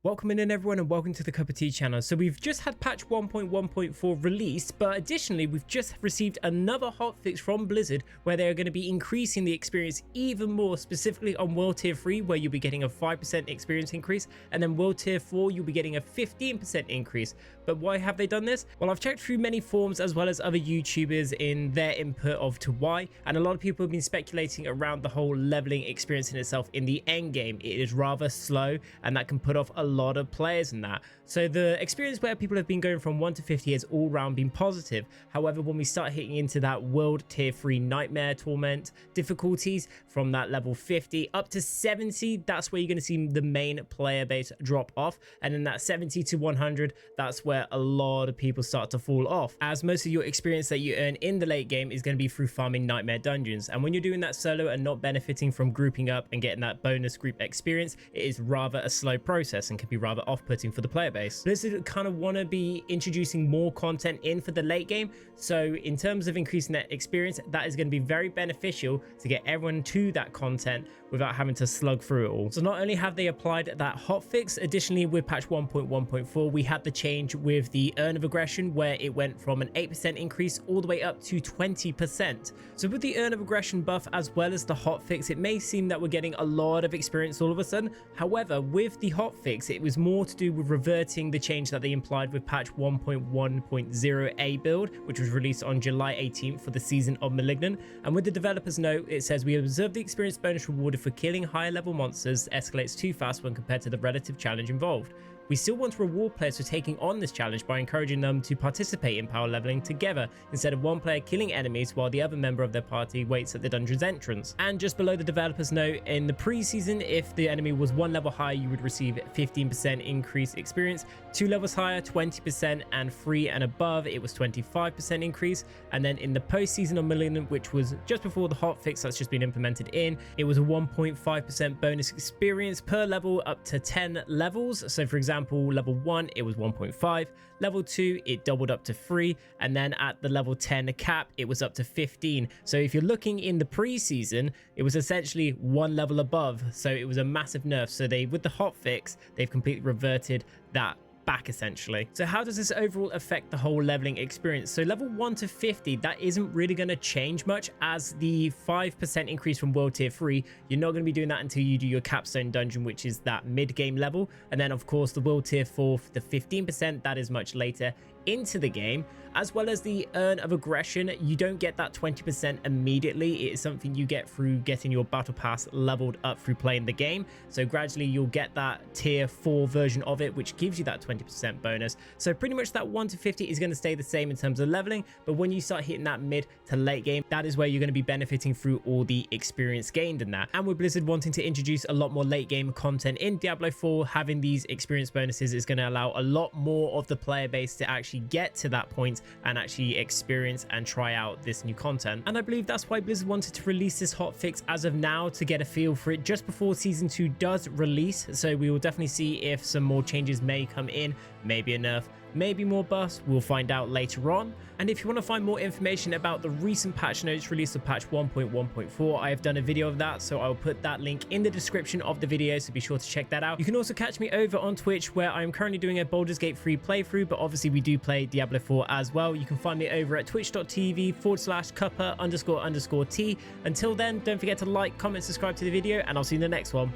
Welcome in everyone and welcome to the Cup of Tea channel. So we've just had patch 1.1.4 released, but additionally we've just received another hotfix from Blizzard where they are going to be increasing the experience even more, specifically on World Tier 3 where you'll be getting a 5% experience increase, and then World Tier 4 you'll be getting a 15% increase. But why have they done this? Well, I've checked through many forums as well as other YouTubers in their input of to why, and a lot of people have been speculating around the whole leveling experience in itself in the end game. It is rather slow and that can put off a lot of players in that. So the experience where people have been going from 1 to 50 has all round been positive. However, when we start hitting into that World Tier 3 Nightmare Torment difficulties from that level 50 up to 70, that's where you're going to see the main player base drop off. And then that 70 to 100, that's where a lot of people start to fall off, as most of your experience that you earn in the late game is going to be through farming Nightmare Dungeons. And when you're doing that solo and not benefiting from grouping up and getting that bonus group experience, it is rather a slow process and can be rather off-putting for the player base. Blizzard kind of want to be introducing more content in for the late game, so in terms of increasing that experience, that is going to be very beneficial to get everyone to that content without having to slug through it all. So not only have they applied that hotfix, additionally with patch 1.1.4 we had the change with the Urn of Aggression where it went from an 8% increase all the way up to 20%. So with the Urn of Aggression buff as well as the hotfix, it may seem that we're getting a lot of experience all of a sudden. However, with the hotfix, it was more to do with reverting the change that they implied with patch 1.1.0a build, which was released on July 18th for the season of Malignant. And with the developer's note, it says, "We observed the experience bonus rewarded for killing higher level monsters escalates too fast when compared to the relative challenge involved. We still want to reward players for taking on this challenge by encouraging them to participate in power leveling together instead of one player killing enemies while the other member of their party waits at the dungeon's entrance." And just below the developer's note, in the preseason, if the enemy was 1 level higher, you would receive 15% increased experience, 2 levels higher 20%, and 3 and above it was 25% increase. And then in the postseason of Malignant, which was just before the hotfix that's just been implemented in, it was a 1.5% bonus experience per level up to 10 levels. So for example, level 1 it was 1.5, level 2 it doubled up to 3, and then at the level 10 cap it was up to 15. So if you're looking in the preseason, it was essentially 1 level above, so it was a massive nerf. So they, with the hotfix, they've completely reverted that back essentially. So how does this overall affect the whole leveling experience? So level 1 to 50, that isn't really going to change much, as the 5% increase from World Tier 3, you're not going to be doing that until you do your capstone dungeon, which is that mid-game level. And then of course the World Tier 4, the 15%, that is much later into the game, as well as the Urn of Aggression. You don't get that 20% immediately. It is something you get through getting your battle pass leveled up through playing the game. So gradually you'll get that tier 4 version of it, which gives you that 20% bonus. So pretty much that 1 to 50 is going to stay the same in terms of leveling, but when you start hitting that mid to late game, that is where you're going to be benefiting through all the experience gained in that. And with Blizzard wanting to introduce a lot more late game content in Diablo 4, having these experience bonuses is going to allow a lot more of the player base to actually get to that point and actually experience and try out this new content. And I believe that's why Blizzard wanted to release this hotfix as of now, to get a feel for it just before season 2 does release. So we will definitely see if some more changes may come in, maybe a nerf, maybe more buffs. We'll find out later on. And if you want to find more information about the recent patch notes release of patch 1.1.4, I have done a video of that, so I'll put that link in the description of the video, so be sure to check that out. You can also catch me over on Twitch, where I'm currently doing a Baldur's Gate 3 playthrough, but obviously we do play Diablo 4 as well. You can find me over at twitch.tv/cuppa__t. Until then, don't forget to like, comment, subscribe to the video, and I'll see you in the next one.